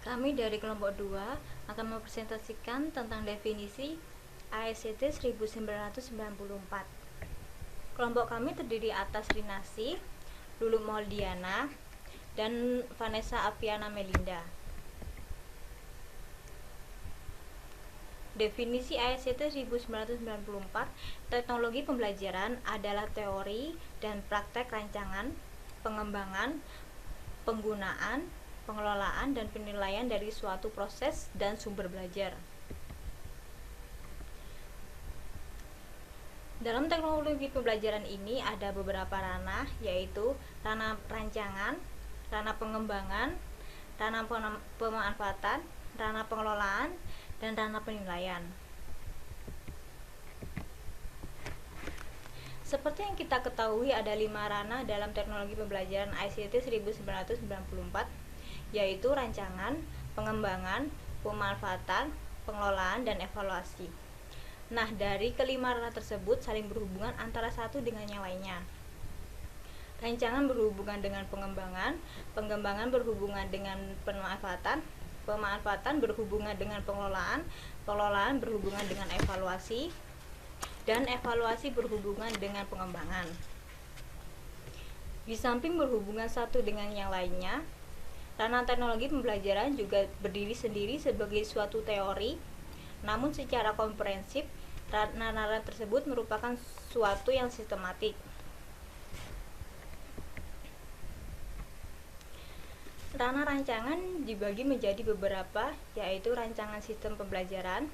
Kami dari kelompok 2 akan mempresentasikan tentang definisi ASCT 1994. Kelompok kami terdiri atas Rinasi, Lulu Maulidiana, dan Vanessa Apiana Melinda. Definisi ASCT 1994, teknologi pembelajaran adalah teori dan praktek rancangan, pengembangan, penggunaan, pengelolaan, dan penilaian dari suatu proses dan sumber belajar. Dalam teknologi pembelajaran ini ada beberapa ranah, yaitu ranah rancangan, ranah pengembangan, ranah pemanfaatan, ranah pengelolaan, dan ranah penilaian. Seperti yang kita ketahui, ada 5 ranah dalam teknologi pembelajaran ICT 1994, yaitu rancangan, pengembangan, pemanfaatan, pengelolaan, dan evaluasi. Nah, dari kelima ranah tersebut saling berhubungan antara satu dengan yang lainnya. Rancangan berhubungan dengan pengembangan, pengembangan berhubungan dengan pemanfaatan, pemanfaatan berhubungan dengan pengelolaan, pengelolaan berhubungan dengan evaluasi, dan evaluasi berhubungan dengan pengembangan. Di samping berhubungan satu dengan yang lainnya, ranah teknologi pembelajaran juga berdiri sendiri sebagai suatu teori, namun secara komprehensif, ranah-ranah tersebut merupakan suatu yang sistematik. Ranah rancangan dibagi menjadi beberapa, yaitu rancangan sistem pembelajaran,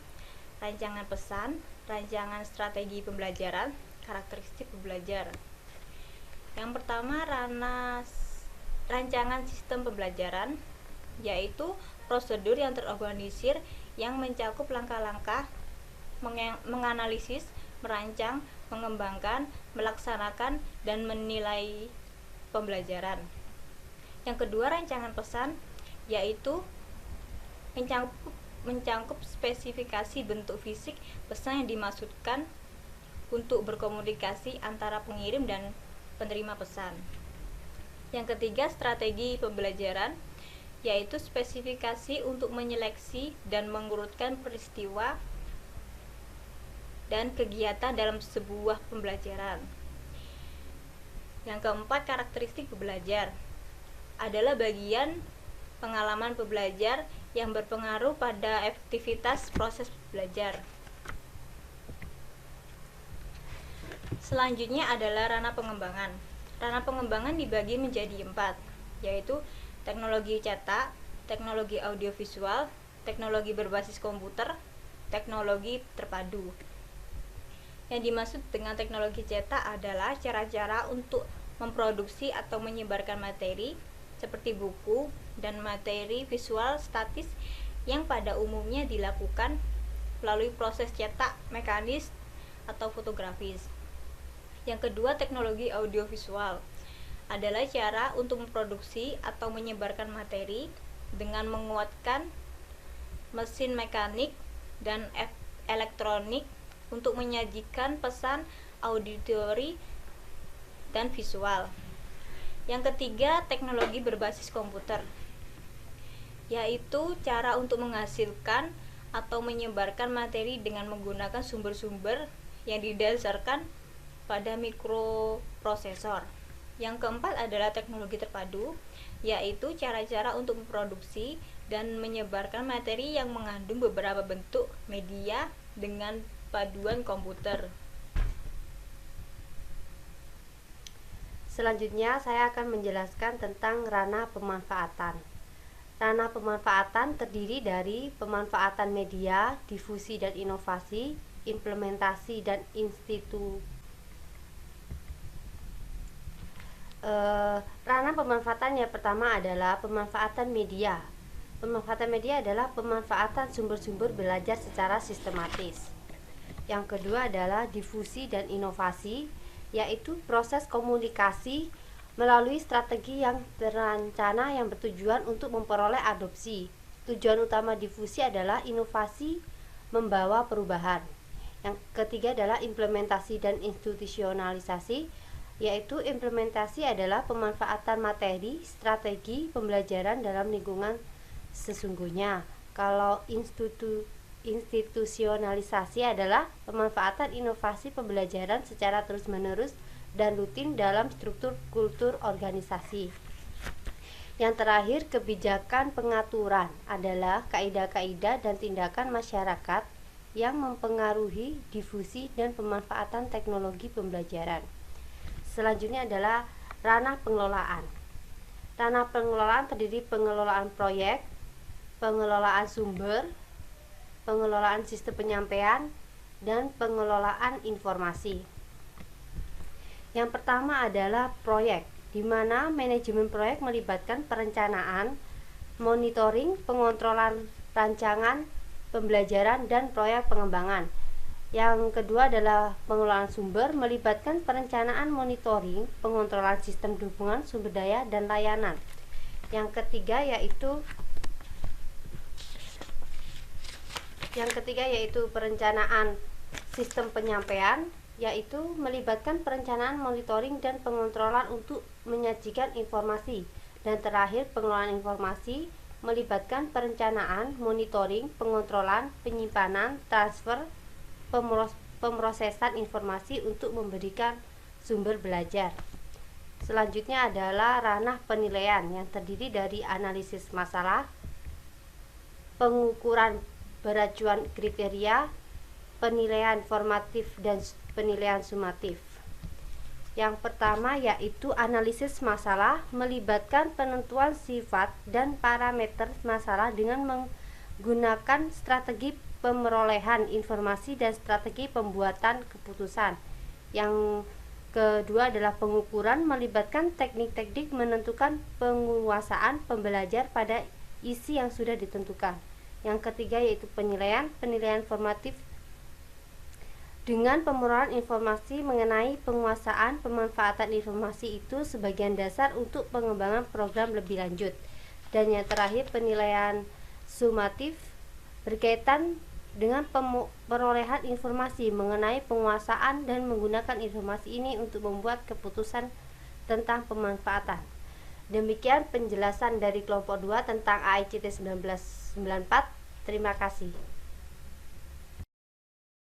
rancangan pesan, rancangan strategi pembelajaran, karakteristik pembelajar. Yang pertama, rancangan sistem pembelajaran, yaitu prosedur yang terorganisir yang mencakup langkah-langkah menganalisis, merancang, mengembangkan, melaksanakan, dan menilai pembelajaran. Yang kedua, rancangan pesan, yaitu mencakup spesifikasi bentuk fisik pesan yang dimaksudkan untuk berkomunikasi antara pengirim dan penerima pesan. Yang ketiga, strategi pembelajaran, yaitu spesifikasi untuk menyeleksi dan mengurutkan peristiwa dan kegiatan dalam sebuah pembelajaran. Yang keempat, karakteristik pembelajar adalah bagian pengalaman pembelajar yang berpengaruh pada efektivitas proses belajar. Selanjutnya adalah ranah pengembangan. Ranah pengembangan dibagi menjadi 4, yaitu teknologi cetak, teknologi audiovisual, teknologi berbasis komputer, teknologi terpadu. Yang dimaksud dengan teknologi cetak adalah cara-cara untuk memproduksi atau menyebarkan materi seperti buku dan materi visual statis yang pada umumnya dilakukan melalui proses cetak mekanis atau fotografis. Yang kedua, teknologi audiovisual adalah cara untuk memproduksi atau menyebarkan materi dengan menguatkan mesin mekanik dan elektronik untuk menyajikan pesan auditori dan visual. Yang ketiga, teknologi berbasis komputer, yaitu cara untuk menghasilkan atau menyebarkan materi dengan menggunakan sumber-sumber yang didasarkan pada mikroprosesor. Yang keempat adalah teknologi terpadu, yaitu cara-cara untuk memproduksi dan menyebarkan materi yang mengandung beberapa bentuk media dengan paduan komputer. Selanjutnya saya akan menjelaskan tentang ranah pemanfaatan. Ranah pemanfaatan terdiri dari pemanfaatan media, difusi dan inovasi, implementasi dan ranah pemanfaatan yang pertama adalah pemanfaatan media. Pemanfaatan media adalah pemanfaatan sumber-sumber belajar secara sistematis. Yang kedua adalah difusi dan inovasi, yaitu proses komunikasi melalui strategi yang terencana yang bertujuan untuk memperoleh adopsi. Tujuan utama difusi adalah inovasi membawa perubahan. Yang ketiga adalah implementasi dan institusionalisasi, yaitu implementasi adalah pemanfaatan materi, strategi pembelajaran dalam lingkungan Sesungguhnya, kalau institusionalisasi adalah pemanfaatan inovasi pembelajaran secara terus-menerus dan rutin dalam struktur kultur organisasi. Yang terakhir, kebijakan pengaturan adalah kaidah-kaidah dan tindakan masyarakat yang mempengaruhi difusi dan pemanfaatan teknologi pembelajaran. Selanjutnya adalah ranah pengelolaan. Ranah pengelolaan terdiri pengelolaan proyek, pengelolaan sumber, pengelolaan sistem penyampaian, dan pengelolaan informasi. Yang pertama adalah proyek, di mana manajemen proyek melibatkan perencanaan, monitoring, pengontrolan rancangan, pembelajaran, dan proyek pengembangan. Yang kedua adalah pengelolaan sumber, melibatkan perencanaan, monitoring, pengontrolan sistem dukungan sumber daya dan layanan. Yang ketiga yaitu perencanaan sistem penyampaian, yaitu melibatkan perencanaan, monitoring, dan pengontrolan untuk menyajikan informasi. Dan terakhir, pengelolaan informasi, melibatkan perencanaan, monitoring, pengontrolan, penyimpanan, transfer, pemrosesan informasi untuk memberikan sumber belajar. Selanjutnya adalah ranah penilaian yang terdiri dari analisis masalah, pengukuran beracuan kriteria, penilaian formatif, dan penilaian sumatif. Yang pertama yaitu analisis masalah, melibatkan penentuan sifat dan parameter masalah dengan menggunakan strategi pemerolehan informasi dan strategi pembuatan keputusan. Yang kedua adalah pengukuran, melibatkan teknik-teknik menentukan penguasaan pembelajar pada isi yang sudah ditentukan. Yang ketiga yaitu penilaian formatif dengan pemerolehan informasi mengenai penguasaan pemanfaatan informasi itu sebagian dasar untuk pengembangan program lebih lanjut. Dan yang terakhir penilaian sumatif berkaitan dengan perolehan informasi mengenai penguasaan dan menggunakan informasi ini untuk membuat keputusan tentang pemanfaatan. Demikian penjelasan dari kelompok 2 tentang AICT 1994. Terima kasih.